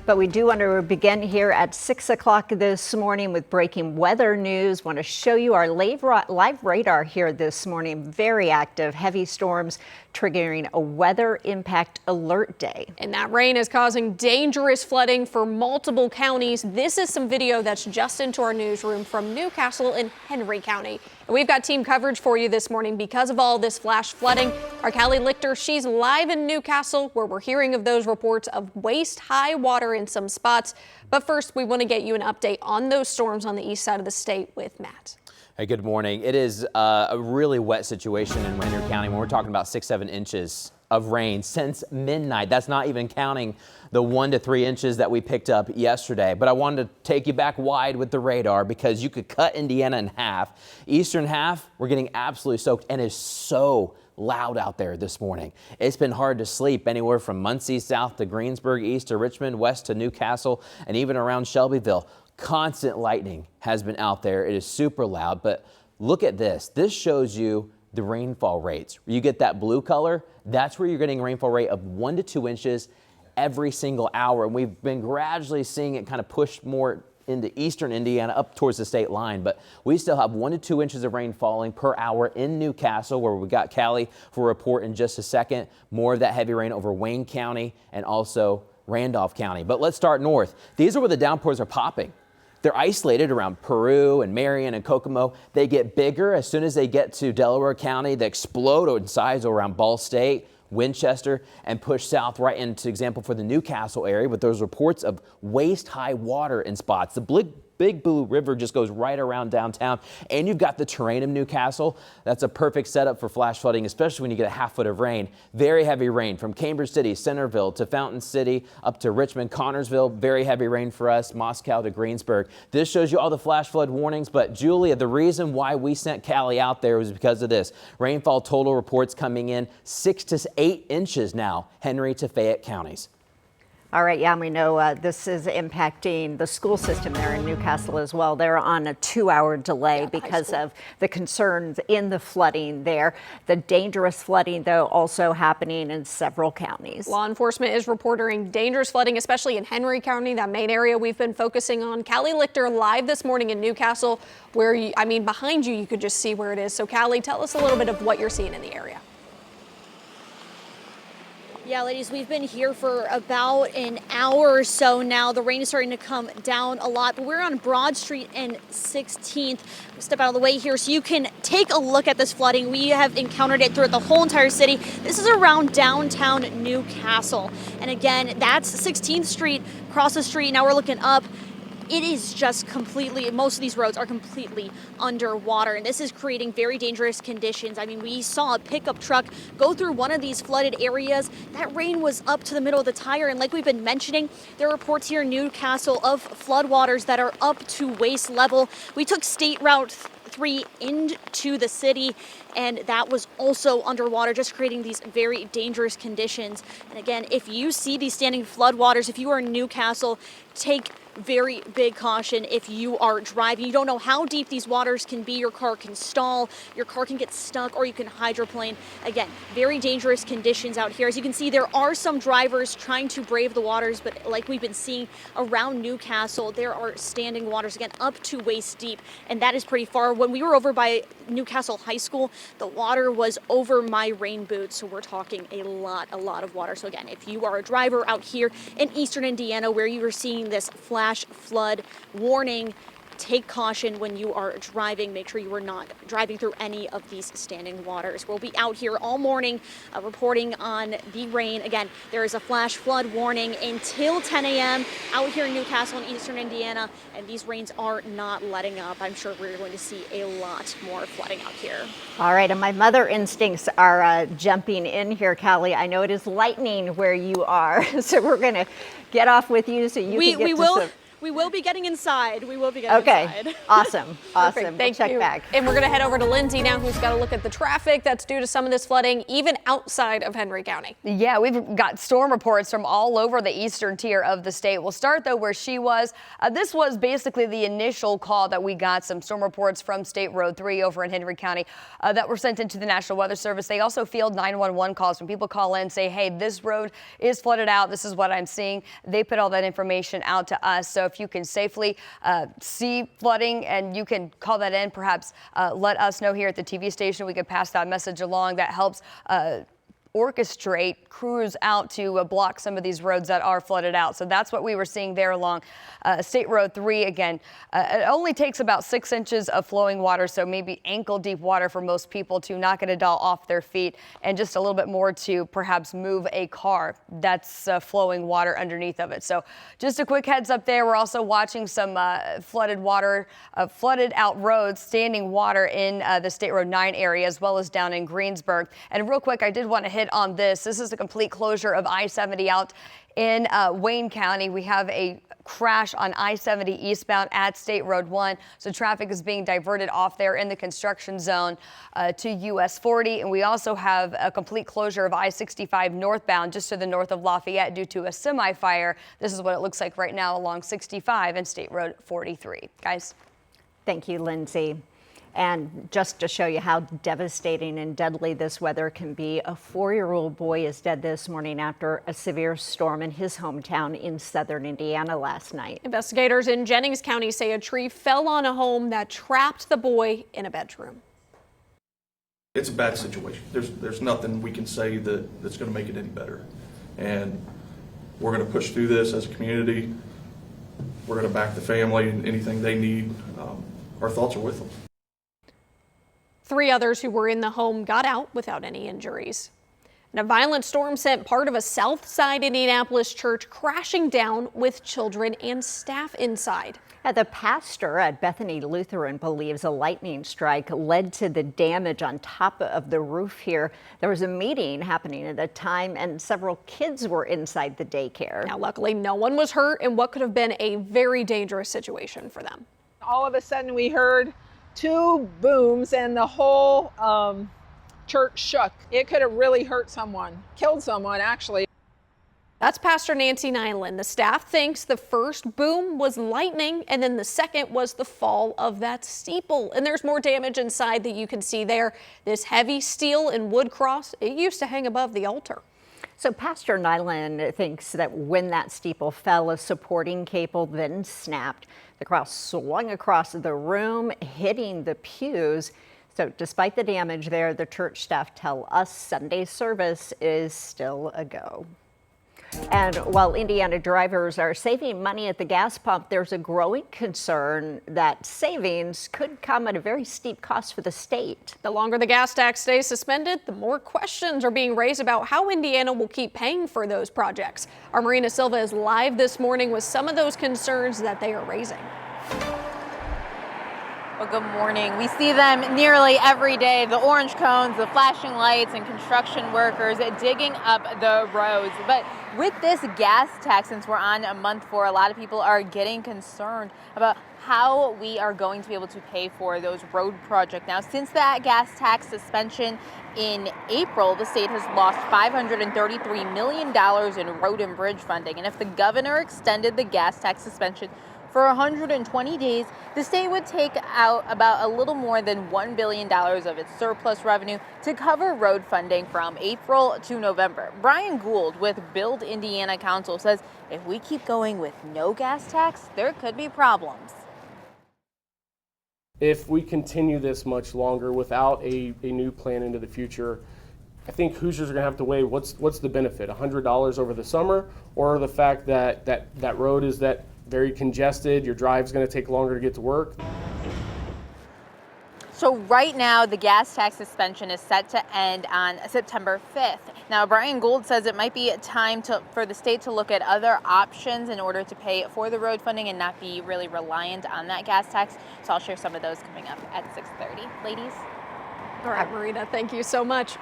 But we do want to begin here at 6 o'clock this morning with breaking weather news. Want to show you our live radar here this morning. Very active, heavy storms triggering a weather impact alert day. And that rain is causing dangerous flooding for multiple counties. This is some video that's just into our newsroom from Newcastle in Henry County. And we've got team coverage for you this morning because of all this flash flooding. Our Callie Lichter, she's live in Newcastle where we're hearing of those reports of waist-high water in some spots. But first, we want to get you an update on those storms on the east side of the state with Matt. Hey, good morning. It is a really wet situation in Henry County when we're talking about 6-7 inches of rain since midnight. That's not even counting the 1 to 3 inches that we picked up yesterday. But I wanted to take you back wide with the radar because you could cut Indiana in half. Eastern half, we're getting absolutely soaked and it's so loud out there this morning. It's been hard to sleep anywhere from Muncie south to Greensburg, east to Richmond, west to Newcastle, and even around Shelbyville. Constant lightning has been out there. It is super loud, but look at this. This shows you the rainfall rates. You get that blue color, that's where you're getting a rainfall rate of 1 to 2 inches every single hour. And we've been gradually seeing it kind of push more into eastern Indiana up towards the state line, but we still have 1 to 2 inches of rain falling per hour in Newcastle, where we got Callie for a report in just a second. More of that heavy rain over Wayne County and also Randolph County. But let's start north. These are where the downpours are popping. They're isolated around Peru and Marion and Kokomo. They get bigger as soon as they get to Delaware County. They explode in size around Ball State, Winchester, and push south right into example for the Newcastle area with those reports of waist-high water in spots. The Big Blue River just goes right around downtown, and you've got the terrain of Newcastle. That's a perfect setup for flash flooding, especially when you get a half foot of rain. Very heavy rain from Cambridge City, Centerville to Fountain City up to Richmond, Connorsville. Very heavy rain for us, Moscow to Greensburg. This shows you all the flash flood warnings, but Julia, the reason why we sent Callie out there was because of this. Rainfall total reports coming in 6 to 8 inches now, Henry to Fayette counties. All right, yeah, we know this is impacting the school system there in Newcastle as well. They're on a 2-hour delay because of the concerns in the flooding there. The dangerous flooding, though, also happening in several counties. Law enforcement is reporting dangerous flooding, especially in Henry County, that main area we've been focusing on. Callie Lichter live this morning in Newcastle, where, behind you, you could just see where it is. So, Callie, tell us a little bit of what you're seeing in the area. Yeah, ladies, we've been here for about an hour or so now. The rain is starting to come down a lot, but we're on Broad Street and 16th. We'll step out of the way here so you can take a look at this flooding. We have encountered it throughout the whole entire city. This is around downtown Newcastle. And again, that's 16th Street, across the street. Now we're looking up. It is just completely, most of these roads are completely underwater, and this is creating very dangerous conditions. I mean, we saw a pickup truck go through one of these flooded areas. That rain was up to the middle of the tire, and like we've been mentioning, there are reports here in Newcastle of floodwaters that are up to waist level. We took State Route 3 into the city, and that was also underwater, just creating these very dangerous conditions. And again, if you see these standing floodwaters, if you are in Newcastle, take very big caution if you are driving. You don't know how deep these waters can be. Your car can stall, your car can get stuck, or you can hydroplane. Again, very dangerous conditions out here. As you can see, there are some drivers trying to brave the waters, but like we've been seeing around Newcastle, there are standing waters, again, up to waist deep, and that is pretty far. When we were over by Newcastle High School, the water was over my rain boots, so we're talking a lot of water. So again, if you are a driver out here in eastern Indiana where you are seeing this flash flood warning, take caution when you are driving. Make sure you are not driving through any of these standing waters. We'll be out here all morning reporting on the rain. Again, there is a flash flood warning until 10 a.m. out here in Newcastle and eastern Indiana, and these rains are not letting up. I'm sure we're going to see a lot more flooding out here. All right, and my mother instincts are jumping in here, Callie. I know it is lightning where you are, so we're going to get off with you so you can get to some... We will be getting inside. We will be getting Okay, inside. awesome. Perfect. Thank We'll check you. back. And we're going to head over to Lindsay now, who's got to look at the traffic that's due to some of this flooding, even outside of Henry County. Yeah, we've got storm reports from all over the eastern tier of the state. We'll start, though, where she was. This was basically the initial call that we got, some storm reports from State Road 3 over in Henry County that were sent into the National Weather Service. They also field 911 calls when people call in, say, hey, this road is flooded out. This is what I'm seeing. They put all that information out to us. So if you can safely see flooding and you can call that in, perhaps let us know here at the TV station. We could pass that message along. That helps orchestrate crews out to block some of these roads that are flooded out. So that's what we were seeing there along State Road 3. Again, it only takes about 6 inches of flowing water, so maybe ankle deep water for most people to knock it all off their feet, and just a little bit more to perhaps move a car that's flowing water underneath of it. So just a quick heads up there. We're also watching some flooded out roads, standing water in the State Road 9 area, as well as down in Greensburg. And real quick, I did want to hit on this. This is a complete closure of I-70 out in Wayne County. We have a crash on I-70 eastbound at State Road 1. So traffic is being diverted off there in the construction zone to US 40. And we also have a complete closure of I-65 northbound just to the north of Lafayette due to a semi-fire. This is what it looks like right now along 65 and State Road 43. Guys. Thank you, Lindsay. And just to show you how devastating and deadly this weather can be, a 4-year-old boy is dead this morning after a severe storm in his hometown in southern Indiana last night. Investigators in Jennings County say a tree fell on a home that trapped the boy in a bedroom. It's a bad situation. There's nothing we can say that's going to make it any better. And we're going to push through this as a community. We're going to back the family and anything they need. Our thoughts are with them. 3 others who were in the home got out without any injuries. And a violent storm sent part of a South Side Indianapolis church crashing down with children and staff inside. The pastor at Bethany Lutheran believes a lightning strike led to the damage on top of the roof here. There was a meeting happening at the time and several kids were inside the daycare. Now, luckily, no one was hurt in what could have been a very dangerous situation for them. All of a sudden we heard 2 booms and the whole church shook. It could have really hurt someone, killed someone actually. That's Pastor Nancy Nyland. The staff thinks the first boom was lightning and then the second was the fall of that steeple. And there's more damage inside that you can see there. This heavy steel and wood cross, it used to hang above the altar. So Pastor Nyland thinks that when that steeple fell, a supporting cable then snapped. The cross swung across the room, hitting the pews. So despite the damage there, the church staff tell us Sunday service is still a go. And while Indiana drivers are saving money at the gas pump, there's a growing concern that savings could come at a very steep cost for the state. The longer the gas tax stays suspended, the more questions are being raised about how Indiana will keep paying for those projects. Our Marina Silva is live this morning with some of those concerns that they are raising. Well, good morning. We see them nearly every day, the orange cones, the flashing lights, and construction workers digging up the roads. But with this gas tax, since we're on month 4, a lot of people are getting concerned about how we are going to be able to pay for those road projects. Now, since that gas tax suspension in April, the state has lost $533 million in road and bridge funding. And if the governor extended the gas tax suspension for 120 days, the state would take out about a little more than $1 billion of its surplus revenue to cover road funding from April to November. Brian Gould with Build Indiana Council says if we keep going with no gas tax, there could be problems. If we continue this much longer without a new plan into the future, I think Hoosiers are going to have to weigh what's the benefit, $100 over the summer, or the fact that road is very congested, your drive's going to take longer to get to work. So right now, the gas tax suspension is set to end on September 5th. Now, Brian Gould says it might be time for the state to look at other options in order to pay for the road funding and not be really reliant on that gas tax. So I'll share some of those coming up at 6:30. Ladies? All right, Marina, thank you so much.